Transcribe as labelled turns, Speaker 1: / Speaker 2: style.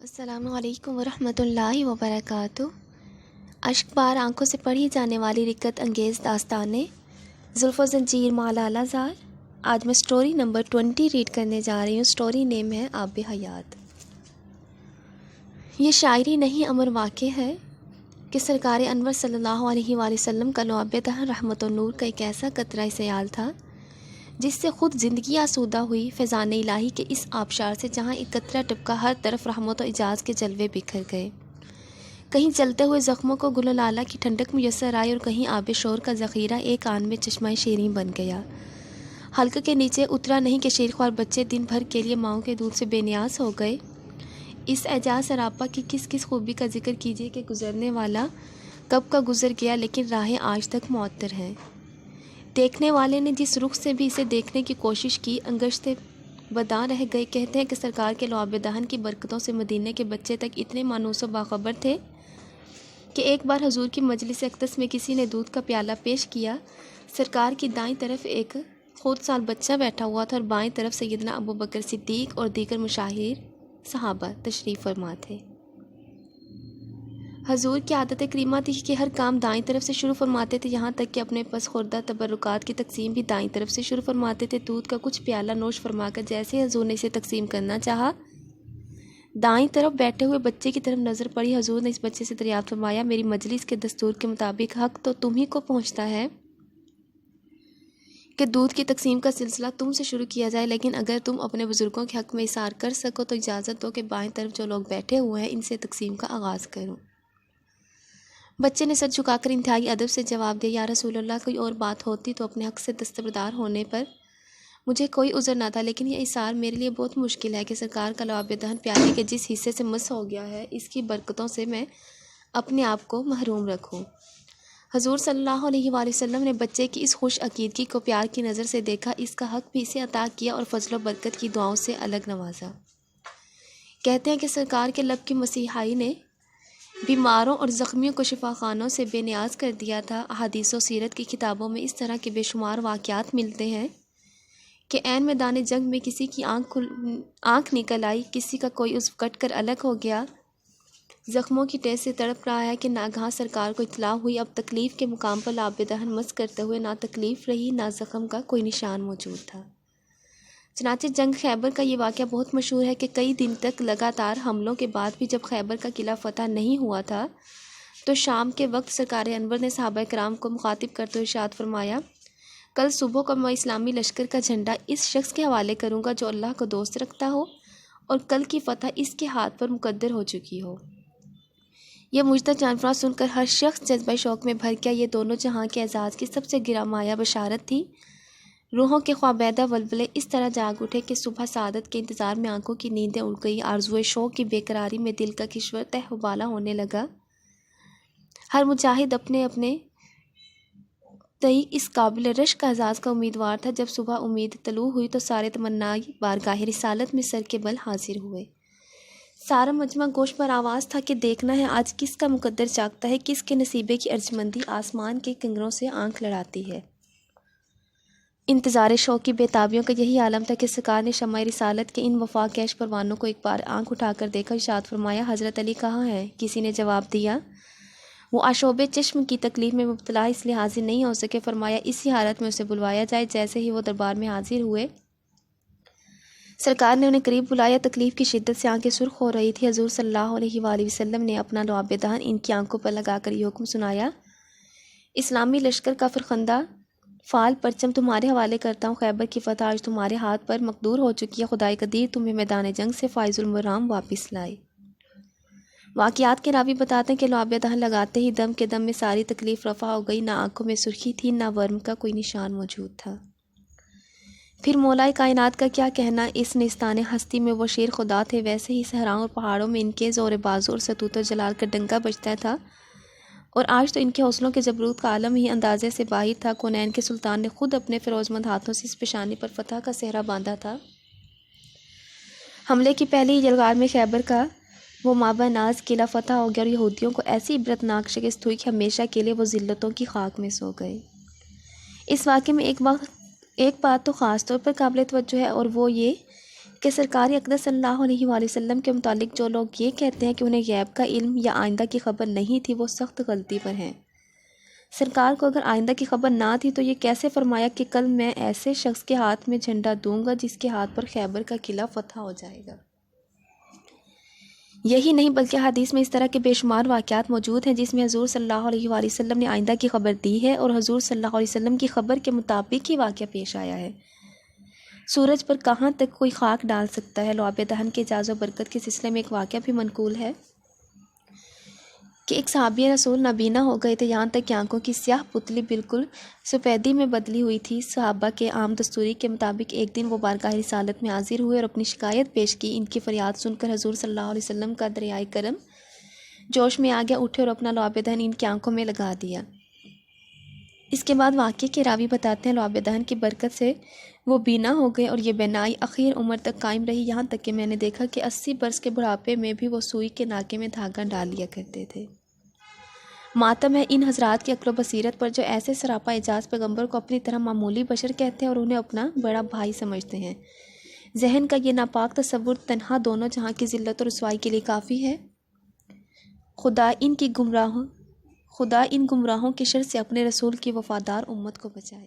Speaker 1: السلام علیکم ورحمۃ اللہ وبرکاتہ۔ اشک بار آنکھوں سے پڑھی جانے والی رکت انگیز داستانیں زلف و زنجیر مالالہ زار۔ آج میں سٹوری نمبر 20 ریڈ کرنے جا رہی ہوں۔ سٹوری نیم ہے آب حیات۔ یہ شاعری نہیں امر واقع ہے کہ سرکار انور صلی اللہ علیہ وآلہ وسلم کا لعاب دہن رحمت و نور کا ایک ایسا قطرہ سیال تھا جس سے خود زندگی آسودہ ہوئی فیضان الہی کے اس آبشار سے، جہاں ایک قطرہ ٹپکا ہر طرف رحمت و اعجاز کے جلوے بکھر گئے۔ کہیں جلتے ہوئے زخموں کو گل و لالہ کی ٹھنڈک میسر آئی اور کہیں آب شور کا ذخیرہ ایک آن میں چشمہ شیریں بن گیا۔ حلق کے نیچے اترا نہیں کہ شیرخوار بچے دن بھر کے لیے ماؤں کے دودھ سے بے نیاز ہو گئے۔ اس اعجاز سراپا کی کس خوبی کا ذکر کیجیے کہ گزرنے والا کب کا گزر گیا، لیکن راہیں آج تک معطر ہیں۔ دیکھنے والے نے جس رخ سے بھی اسے دیکھنے کی کوشش کی، انگشتے بداں رہ گئے۔ کہتے ہیں کہ سرکار کے لعاب دہن کی برکتوں سے مدینے کے بچے تک اتنے مانوس و باخبر تھے کہ ایک بار حضور کی مجلس اقدس میں کسی نے دودھ کا پیالہ پیش کیا۔ سرکار کی دائیں طرف ایک خود سال بچہ بیٹھا ہوا تھا اور بائیں طرف سیدنا ابو بکر صدیق اور دیگر مشاہیر صحابہ تشریف فرما تھے۔ حضور کی عادت کریمہ تھی کہ ہر کام دائیں طرف سے شروع فرماتے تھے، یہاں تک کہ اپنے پس خوردہ تبرکات کی تقسیم بھی دائیں طرف سے شروع فرماتے تھے۔ دودھ کا کچھ پیالہ نوش فرما کر جیسے حضور نے اسے تقسیم کرنا چاہا، دائیں طرف بیٹھے ہوئے بچے کی طرف نظر پڑی۔ حضور نے اس بچے سے دریافت فرمایا، میری مجلس کے دستور کے مطابق حق تو تم ہی کو پہنچتا ہے کہ دودھ کی تقسیم کا سلسلہ تم سے شروع کیا جائے، لیکن اگر تم اپنے بزرگوں کے حق میں اثار کر سکو تو اجازت دو کہ بائیں طرف جو لوگ بیٹھے ہوئے ہیں ان سے تقسیم کا آغاز کروں۔ بچے نے سر جھکا کر انتہائی ادب سے جواب دیا، یا رسول اللہ، کوئی اور بات ہوتی تو اپنے حق سے دستبردار ہونے پر مجھے کوئی عذر نہ تھا، لیکن یہ اثار میرے لیے بہت مشکل ہے کہ سرکار کا لعاب دہن پیالے کے جس حصے سے مس ہو گیا ہے اس کی برکتوں سے میں اپنے آپ کو محروم رکھوں۔ حضور صلی اللہ علیہ وآلہ وسلم نے بچے کی اس خوش عقیدگی کو پیار کی نظر سے دیکھا، اس کا حق بھی اسے عطا کیا اور فضل و برکت کی دعاؤں سے الگ نوازا۔ کہتے ہیں کہ سرکار کے لب کی مسیحائی نے بیماروں اور زخمیوں کو شفا خانوں سے بے نیاز کر دیا تھا۔ احادیث و سیرت کی کتابوں میں اس طرح کے بے شمار واقعات ملتے ہیں کہ عین میدان جنگ میں کسی کی آنکھ نکل آئی، کسی کا کوئی عضو کٹ کر الگ ہو گیا، زخموں کی ٹیس سے تڑپ رہا ہے کہ ناگہاں سرکار کو اطلاع ہوئی، اب تکلیف کے مقام پر لعاب دہن مس کرتے ہوئے نہ تکلیف رہی نہ زخم کا کوئی نشان موجود تھا۔ چنانچہ جنگ خیبر کا یہ واقعہ بہت مشہور ہے کہ کئی دن تک لگاتار حملوں کے بعد بھی جب خیبر کا قلعہ فتح نہیں ہوا تھا تو شام کے وقت سرکار انور نے صحابہ کرام کو مخاطب کرتے ہوئے ارشاد فرمایا، کل صبح کو میں اسلامی لشکر کا جھنڈا اس شخص کے حوالے کروں گا جو اللہ کو دوست رکھتا ہو اور کل کی فتح اس کے ہاتھ پر مقدر ہو چکی ہو۔ یہ مجدہ جانفراں سن کر ہر شخص جذبہ شوق میں بھر گیا۔ یہ دونوں جہاں کے اعزاز کی سب سے گراں مایہ بشارت تھی۔ روحوں کے خوابیدہ ولولے اس طرح جاگ اٹھے کہ صبح سعادت کے انتظار میں آنکھوں کی نیندیں اڑ گئی، آرزوئے شوق کی بے قراری میں دل کا کشور تہ و بالا ہونے لگا۔ ہر مجاہد اپنے اپنے تئی اس قابل رشک اعزاز کا امیدوار تھا۔ جب صبح امید طلوع ہوئی تو سارے تمنائی بارگاہ رسالت میں سر کے بل حاضر ہوئے۔ سارا مجمع گوش پر آواز تھا کہ دیکھنا ہے آج کس کا مقدر جاگتا ہے، کس کے نصیبے کی ارجمندی آسمان کے کنگروں سے آنکھ لڑاتی ہے۔ انتظار شوق کی بے تابیوں کا یہی عالم تھا کہ سرکار نے شمع رسالت کے ان وفا کیش پروانوں کو ایک بار آنکھ اٹھا کر دیکھا، ارشاد فرمایا، حضرت علی کہاں ہیں؟ کسی نے جواب دیا، وہ آشوب چشم کی تکلیف میں مبتلا اس لیے حاضر نہیں ہو سکے۔ فرمایا اسی حالت میں اسے بلوایا جائے۔ جیسے ہی وہ دربار میں حاضر ہوئے سرکار نے انہیں قریب بلایا۔ تکلیف کی شدت سے آنکھیں سرخ ہو رہی تھی۔ حضور صلی اللہ علیہ وآلہ وسلم نے اپنا لعاب دہن ان کی آنکھوں پر لگا کر یہ حکم سنایا، اسلامی لشکر کا فرخندہ فال پرچم تمہارے حوالے کرتا ہوں، خیبر کی فتح آج تمہارے ہاتھ پر مقدور ہو چکی ہے، خدائے قدیر تمہیں میدان جنگ سے فائز المرام واپس لائے۔ واقعات کے راوی بتاتے ہیں کہ لعاب دہن لگاتے ہی دم کے دم میں ساری تکلیف رفع ہو گئی، نہ آنکھوں میں سرخی تھی نہ ورم کا کوئی نشان موجود تھا۔ پھر مولائے کائنات کا کیا کہنا، اس نیستان ہستی میں وہ شیر خدا تھے، ویسے ہی صحراؤں اور پہاڑوں میں ان کے زور بازو اور سطوت و جلال کا ڈنکا بجتا تھا، اور آج تو ان کے حوصلوں کے جبروت کا عالم ہی اندازے سے باہر تھا۔ کونین کے سلطان نے خود اپنے فیروز مند ہاتھوں سے اس پیشانی پر فتح کا صحرا باندھا تھا۔ حملے کی پہلی ہی یلغار میں خیبر کا وہ مابع ناز قلعہ فتح ہو گیا اور یہودیوں کو ایسی عبرتناک شکست ہوئی کہ ہمیشہ کے لیے وہ ذلتوں کی خاک میں سو گئے۔ اس واقعے میں ایک بات تو خاص طور پر قابل توجہ ہے، اور وہ یہ کہ سرکار اقدس صلی اللہ علیہ وآلہ وسلم کے متعلق جو لوگ یہ کہتے ہیں کہ انہیں غیب کا علم یا آئندہ کی خبر نہیں تھی وہ سخت غلطی پر ہیں۔ سرکار کو اگر آئندہ کی خبر نہ تھی تو یہ کیسے فرمایا کہ کل میں ایسے شخص کے ہاتھ میں جھنڈا دوں گا جس کے ہاتھ پر خیبر کا قلعہ فتح ہو جائے گا؟ یہی نہیں بلکہ حدیث میں اس طرح کے بے شمار واقعات موجود ہیں جس میں حضور صلی اللہ علیہ وآلہ وسلم نے آئندہ کی خبر دی ہے اور حضور صلی اللہ علیہ وسلم کی خبر کے مطابق ہی واقعہ پیش آیا ہے۔ سورج پر کہاں تک کوئی خاک ڈال سکتا ہے؟ لعاب دہن کے اعجاز و برکت کے سلسلے میں ایک واقعہ بھی منقول ہے کہ ایک صحابی رسول نابینا ہو گئے تھے، یہاں تک کہ آنکھوں کی سیاہ پتلی بالکل سفیدی میں بدلی ہوئی تھی۔ صحابہ کے عام دستوری کے مطابق ایک دن وہ بارگاہ رسالت میں حاضر ہوئے اور اپنی شکایت پیش کی۔ ان کی فریاد سن کر حضور صلی اللہ علیہ وسلم کا دریائے کرم جوش میں آ گیا، اٹھے اور اپنا لعاب دہن ان کی آنکھوں میں لگا دیا۔ اس کے بعد واقعے کے راوی بتاتے ہیں لعاب دہن کی برکت سے وہ بینا ہو گئے اور یہ بینائی اخیر عمر تک قائم رہی، یہاں تک کہ میں نے دیکھا کہ 80 برس کے بڑھاپے میں بھی وہ سوئی کے ناکے میں دھاگا ڈال لیا کرتے تھے۔ ماتم ہے ان حضرات کی عقل و بصیرت پر جو ایسے سراپا اعجاز پیغمبر کو اپنی طرح معمولی بشر کہتے ہیں اور انہیں اپنا بڑا بھائی سمجھتے ہیں۔ ذہن کا یہ ناپاک تصور تنہا دونوں جہاں کی ذلت اور رسوائی کے لیے کافی ہے۔ خدا ان گمراہوں کے شر سے اپنے رسول کی وفادار امت کو بچائے۔